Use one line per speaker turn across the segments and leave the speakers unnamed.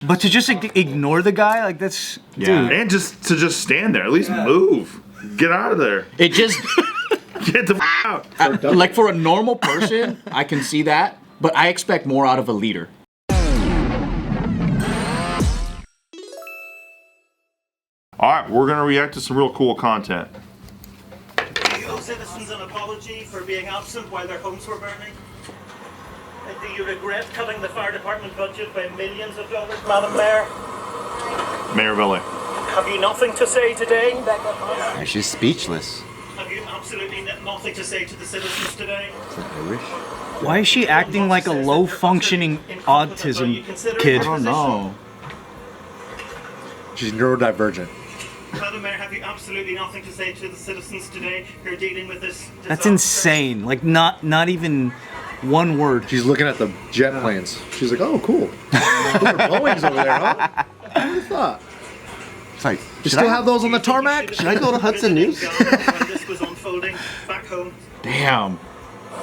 But to just ignore the guy, like that's dude.
And just stand there, at least move, get out of there.
It just
get the out.
Like for a normal person, I can see that, but I expect more out of a leader.
All right, we're gonna react to some real cool content.
Do you owe citizens an apology for being absent while their homes were burning? And do you regret cutting the fire department budget by millions of dollars, Madam Mayor?
Mayor Valley.
Have you nothing to say today?
She's speechless.
Have you absolutely nothing to say to the citizens today?
Why is she acting like a low-functioning autism kid?
I don't know.
She's neurodivergent.
Madam Mayor, have you absolutely nothing to say to the citizens today who are dealing with this disaster?
That's insane. Like not even one word.
She's looking at the jet planes. She's like, oh, cool. Those are Boeings over there, huh? Who would have thought?
It's like,
You still have those on the tarmac?
Should I go to Hudson News?
While this was unfolding back home.
Damn.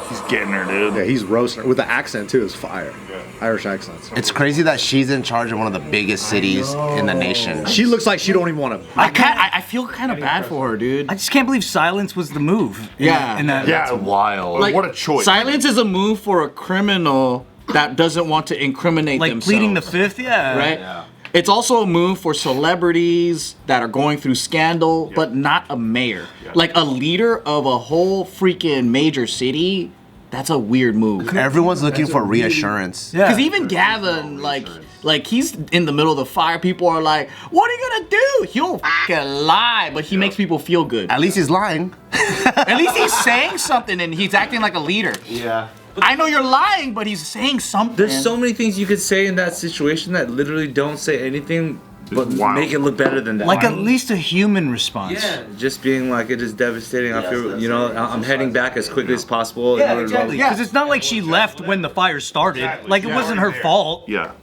He's getting her, dude.
Yeah, he's roasting her. With the accent, too, is fire. Irish accents.
It's crazy that she's in charge of one of the biggest cities in the nation.
She looks like she don't even want to.
I feel kind of bad for her, dude.
I just can't believe silence was the move.
Yeah.
In that,
Yeah,
Wild.
Like,
what a choice.
Silence is a move for a criminal that doesn't want to incriminate
like
themselves.
pleading the fifth. Yeah.
Right?
Yeah.
It's also a move for celebrities that are going through scandal, but not a mayor. Like a leader of a whole freaking major city, that's a weird move.
Everyone's looking for reassurance.
Yeah.
Because even Gavin, like he's in the middle of the fire. People are like, "What are you gonna do?" He'll fucking lie, but he makes people feel good.
At least he's lying.
At least he's saying something and he's acting like a leader.
Yeah.
I know you're lying, but he's saying something.
There's so many things you could say in that situation that literally don't say anything, but
Wow.
make it look better than that.
Like at least a human response.
Yeah, just being like, it is devastating. I feel, you know, I'm heading back as quickly as possible.
Yeah, exactly. Because it's not like she left when the fire started. Like it wasn't her fault.
Yeah.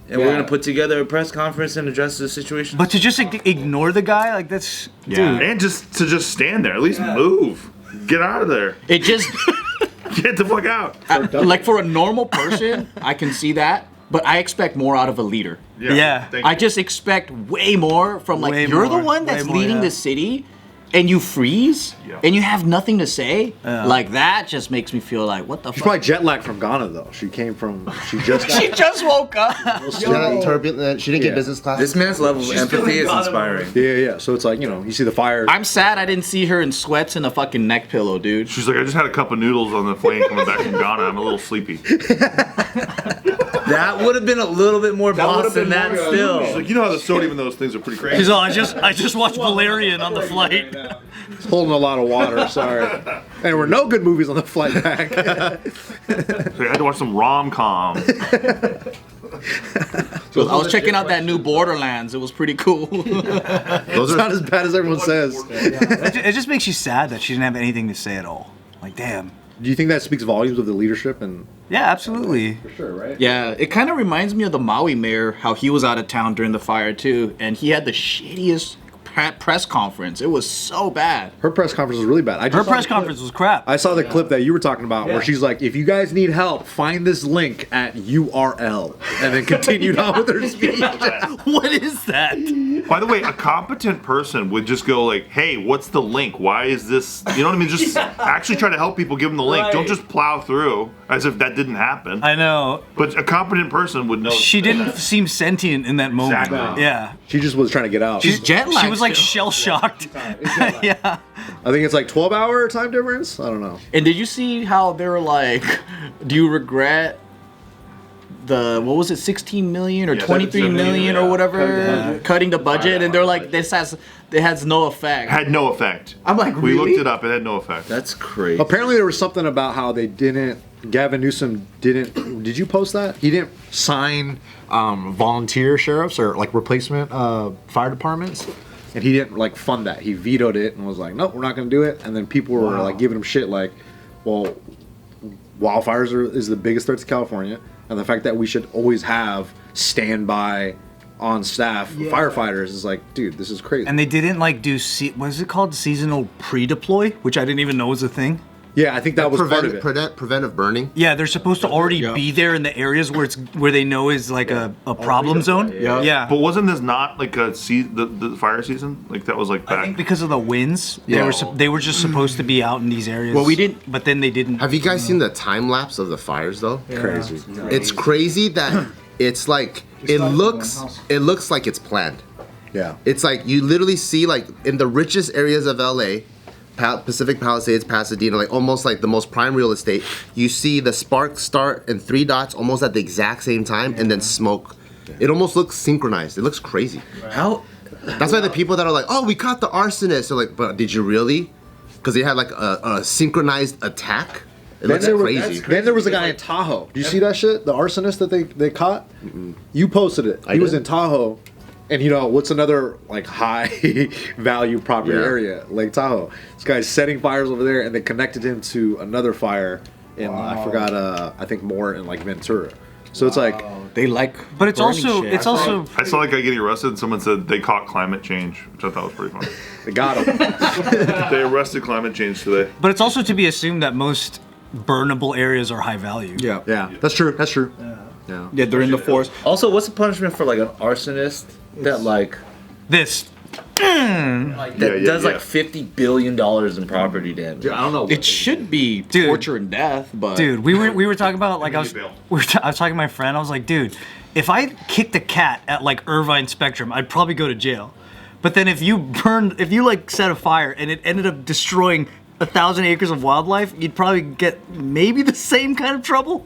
And we're gonna put together a press conference and address the situation.
But to just ignore the guy, like that's dude.
And just stand there, at least move, get out of there.
It just,
Get the fuck out.
like for a normal person, I can see that, but I expect more out of a leader.
Yeah.
Thank
I
you.
just expect way more from like,
Way
you're
more,
the one
way
that's
more,
leading
yeah.
the city and you freeze
Yeah.
and you have nothing to say. Like that just makes me feel like, what the
She's
fuck?
probably jet lagged from Ghana, though. She came from. She just.
She just woke up.
She got turbulent. She didn't get
Yeah.
business class.
This man's level of empathy is inspiring.
Yeah. So it's like, you know, you see the fire.
I'm sad I didn't see her in sweats and a fucking neck pillow, dude.
She's like, I just had a cup of noodles on the plane coming back from Ghana. I'm a little sleepy.
That would have been a little bit more boss than that
She's
still.
like, you know how the sodium in those things are pretty crazy.
He's all, I just watched Valerian on the flight.
Holding a lot of water, sorry. And there were no good movies on the flight back.
So I had to watch some rom-com.
I was checking out that new Borderlands. It was pretty cool.
It's not as bad as everyone says.
It just makes you sad that she didn't have anything to say at all. Like damn.
Do you think that speaks volumes of the leadership? And
Yeah, absolutely.
for sure, right?
Yeah, it kind of reminds me of the Maui mayor, how he was out of town during the fire too, and he had the shittiest press conference. It was so bad.
Her press conference was really bad. I just
Her
saw
press
the clip.
conference was crap.
I saw the clip that you were talking about where she's like, if you guys need help, find this link at URL. And then continued on with her speech.
What is that?
By the way, a competent person would just go like, hey, what's the link? Why is this? You know what I mean? Just actually try to help people, give them the link. Don't just plow through as if that didn't happen.
I know.
But a competent person would know.
She didn't seem sentient in that moment.
Exactly.
Yeah.
She just was trying to get out.
She's jet lagged.
She was like
still.
shell shocked. Yeah.
I think it's like 12-hour time difference. I don't know.
And did you see how they were like, do you regret the, what was it, 16 million or 23 million or whatever, cutting the budget? And they're like, it has no effect.
Had no effect.
I'm like,
We
really?
looked it up. It had no effect.
That's crazy.
Apparently there was something about how they didn't, Gavin Newsom didn't, did you post that? He didn't sign volunteer sheriffs or like replacement fire departments. And he didn't like fund that. He vetoed it and was like, nope, we're not going to do it. And then people were like giving him shit like, well, wildfires is the biggest threat to California. And the fact that we should always have standby on staff firefighters is like, dude, this is crazy.
And they didn't like do, what is it called? Seasonal pre-deploy? Which I didn't even know was a thing.
Yeah, I think that was part of it.
Preventive burning.
Yeah, they're supposed to already
Yeah.
be there in the areas where they know is like a problem zone. Yeah.
But wasn't this not like the fire season? Like that was like
I
back.
think because of the winds, they were just supposed to be out in these areas.
Well, we didn't-
but then they didn't.
Have you guys seen the time lapse of the fires though?
Crazy.
It's crazy that it's like it looks like it's planned.
Yeah.
It's like you literally see like in the richest areas of LA, Pacific Palisades, Pasadena, like almost like the most prime real estate, you see the sparks start and 3 dots almost at the exact same time and then smoke. It almost looks synchronized. It looks crazy.
How?
That's why the people that are like, oh, we caught the arsonist, are like, but did you really? Because they had like a synchronized attack. It looks crazy.
Then there was a guy in Tahoe. Do you see that shit? The arsonist that they caught? You posted it. He was in Tahoe. And you know, what's another like high value property area? Lake Tahoe. This guy's setting fires over there and they connected him to another fire in, I forgot, I think more in like Ventura. So it's like,
They like.
But it's
burning
also
shit.
it's also
I saw a guy getting arrested and someone said they caught climate change, which I thought was pretty funny.
they got him.
They arrested climate change today.
but it's also to be assumed that most burnable areas are high value.
Yeah.
Yeah, that's true. That's true.
Yeah, they're in the forest.
Also, what's the punishment for like an arsonist that like
This
does like $50 billion in property damage?
Dude, I don't know.
It should be
Dude.
torture and death, but
dude, we were talking about like I was
bail.
I was talking to my friend. I was like, dude, if I kicked a cat at like Irvine Spectrum, I'd probably go to jail. But then if you like set a fire and it ended up destroying 1,000 acres of wildlife, you'd probably get maybe the same kind of trouble.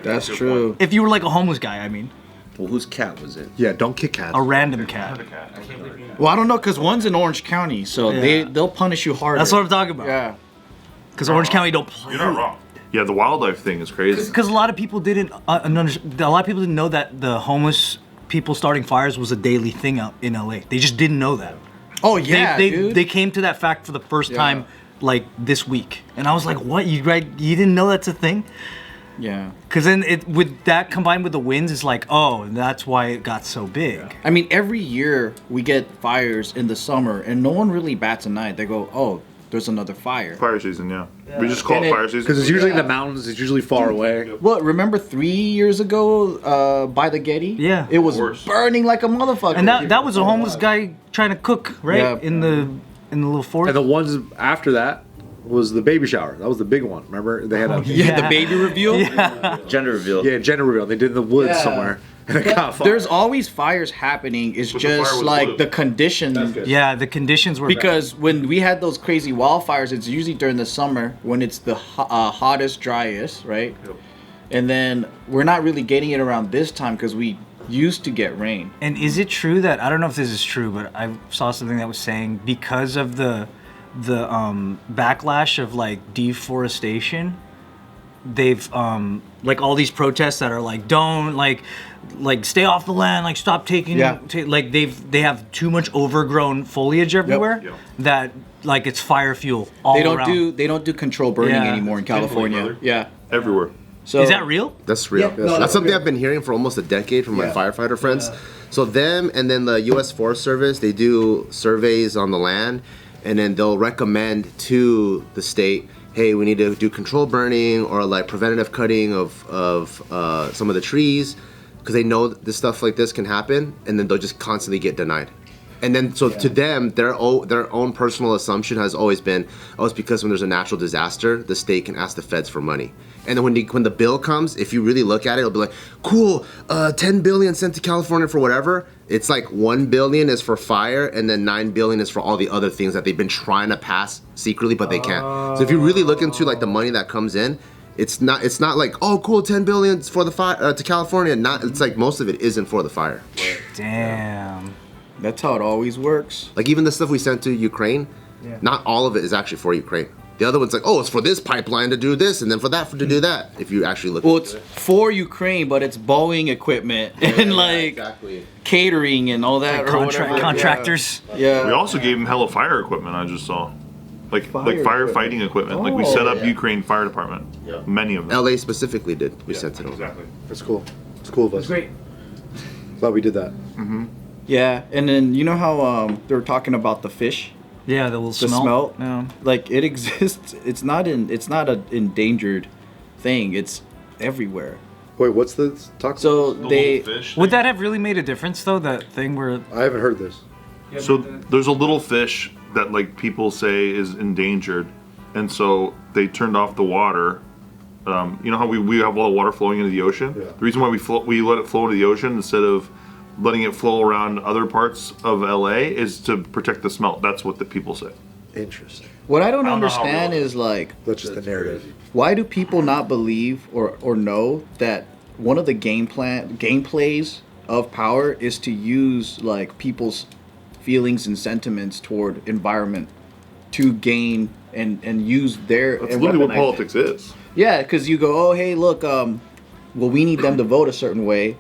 that's true.
If you were like a homeless guy, I mean,
Well, whose cat was it?
Yeah, don't kick cats.
a random cat.
Well, I don't know, because one's in Orange County, so
Yeah.
they'll punish you harder.
That's what I'm talking about.
Yeah.
Because Orange County don't play.
You're not wrong. Yeah, the wildlife thing is crazy.
Because a lot of people didn't a lot of people didn't know that the homeless people starting fires was a daily thing out in LA. They just didn't know that.
Oh yeah,
they
dude.
they came to that fact for the first time like this week, and I was like, "What? You didn't know that's a thing?"
yeah.
Because then with that combined with the winds, it's like, oh, that's why it got so big.
I mean, every year we get fires in the summer, and no one really bats an eye. They go, "Oh, there's another fire."
Fire season, yeah. We just call
And
it
it-
fire season.
Because it's usually in the mountains. It's usually far away.
Well, remember 3 years ago by the Getty?
Yeah.
It was
Worse.
burning like a motherfucker.
And that was a homeless guy trying to cook, right?
Yeah.
In the little forest.
And the ones after that was the baby shower. That was the big one. Remember? They had a
yeah, the baby reveal.
Yeah.
Gender reveal.
gender reveal. They did in the woods
Yeah.
somewhere. And it got fire.
There's always fires happening. It's
But the fire
just
was
like
blue.
the condition.
Yeah, the conditions were
Because when we had those crazy wildfires, it's usually during the summer when it's the hottest, driest, right?
Yep.
And then we're not really getting it around this time because we used to get rain.
And is it true that I don't know if this is true, but I saw something that was saying because of the backlash of like deforestation, they've like all these protests that are like don't like stay off the land, like stop taking like they have too much overgrown foliage everywhere
Yep.
that like it's fire fuel all around.
They don't do control burning
Yeah.
anymore in California.
brother.
Yeah.
Everywhere.
So
Is that real?
That's real.
Yeah, no,
That's something I've been hearing for almost a decade from my firefighter friends. So them and then the U.S. Forest Service, they do surveys on the land, and then they'll recommend to the state, hey, we need to do control burning or like preventative cutting of some of the trees, because they know this stuff like this can happen, and then they'll just constantly get denied. And then, so to them, their own personal assumption has always been, oh, it's because when there's a natural disaster, the state can ask the feds for money. And then when the bill comes, if you really look at it, it'll be like, cool, 10 billion sent to California for whatever. It's like 1 billion is for fire, and then 9 billion is for all the other things that they've been trying to pass secretly, but they can't. So if you really look into like the money that comes in, it's not like, oh, cool, 10 billion for the fire to California. It's like most of it isn't for the fire.
Damn.
That's how it always works.
Like even the stuff we sent to Ukraine, not all of it is actually for Ukraine. The other one's like, oh, it's for this pipeline to do this, and then for that to do that. If you actually look
Well,
at
it's
it.
for Ukraine, but it's Boeing equipment and like
Exactly.
catering and all that. or whatever.
Contractors.
Yeah.
We also gave them hella fire equipment. I just saw, like
Fire
firefighting equipment. Like we
Oh,
set up
yeah.
Ukraine Fire Department.
Yeah.
Many of them.
LA specifically did. We sent it over.
Exactly.
That's cool. It's cool of us.
Great.
Glad we did that.
Yeah, and then you know how they were talking about the fish
Yeah, the little
The
smelt.
smelt.
Yeah.
Like it exists. It's not an endangered thing. It's everywhere.
Wait, what's the talk?
So
The
they
little fish
Would
thing.
that have really made a difference though? That thing where
I haven't heard this.
So there's a little fish that like people say is endangered, and so they turned off the water. You know how we have all the water flowing into the ocean?
Yeah.
The reason why we let it flow into the ocean instead of letting it flow around other parts of LA is to protect the smelt. That's what the people say.
Interesting.
what I don't
I don't know how
understand
real it
is like
That's just the narrative.
why do people not believe or know that one of the gameplays of power is to use like people's feelings and sentiments toward environment to gain and use their
That's
and
literally what
weaponize it.
politics is.
Yeah, because you go, oh hey, look, well we need them to vote a certain way.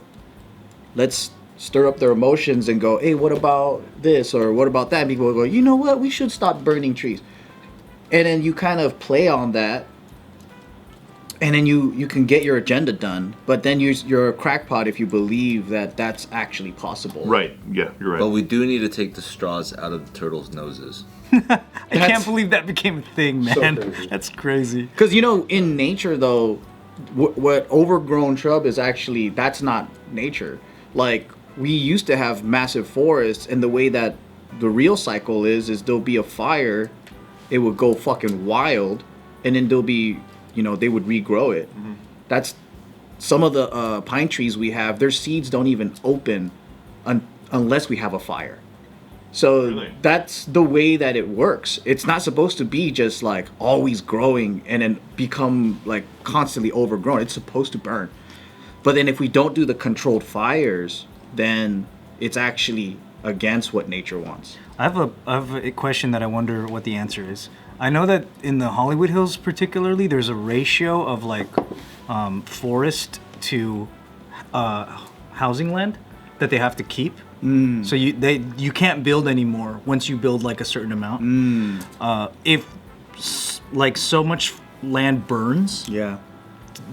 Let's stir up their emotions and go, hey, what about this or what about that? And people will go, you know what? We should stop burning trees. And then you kind of play on that, and then you can get your agenda done. But then you're a crackpot if you believe that that's actually possible.
Right. Yeah, you're right.
But we do need to take the straws out of the turtles' noses.
I can't believe that became a thing, man.
crazy.
That's crazy.
Because in nature though, what overgrown shrub is actually that's not nature. Like we used to have massive forests, and the way that the real cycle is there'll be a fire, it would go fucking wild, and then there'll be, they would regrow it.
Mm-hmm.
That's some of the pine trees we have. Their seeds don't even open unless we have a fire. So
Really?
that's the way that it works. It's not supposed to be just like always growing and then become like constantly overgrown. It's supposed to burn. But then if we don't do the controlled fires, then it's actually against what nature wants.
I have a question that I wonder what the answer is. I know that in the Hollywood Hills particularly, there's a ratio of like forest to housing land that they have to keep. So you can't build anymore once you build like a certain amount. If like so much land burns,
Yeah.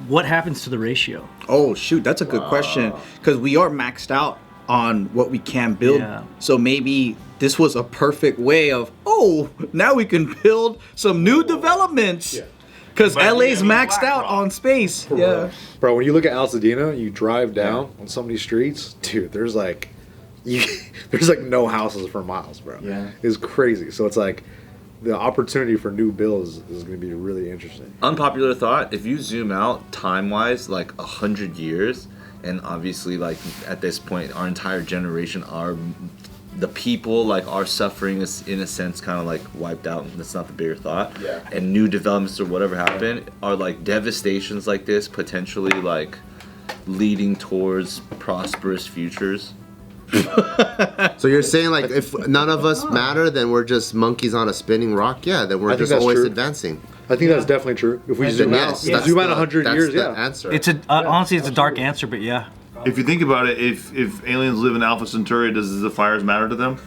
what happens to the ratio?
Oh shoot, that's a good question, because we are maxed out on what we can build.
Yeah.
So maybe this was a perfect way of now we can build some new developments. Because
But
LA's
we have
maxed
Black
out
Rock.
on space. Yeah.
Bro, when you look at Altadena, you drive down on some of these streets, dude, there's like no houses for miles, bro.
Yeah.
It's crazy. So it's like the opportunity for new builds is going to be really interesting.
Unpopular thought, if you zoom out time-wise, like 100 years, and obviously like at this point our entire generation the people like are suffering is in a sense kind of like wiped out. That's not the bigger thought.
Yeah.
And new developments or whatever happen are like devastations like this potentially like leading towards prosperous futures.
So you're saying like if none of us matter, then we're just monkeys on a spinning rock? Yeah, then
I
we're
think
just
that's
always
true.
advancing.
I think that's definitely true. If we
Then
zoom
yes,
out,
that's
zoom out
the-
100
that's
years,
the
yeah.
answer.
It's honestly it's a dark answer, but yeah.
If you think about it, if aliens live in Alpha Centauri, does the fires matter to them?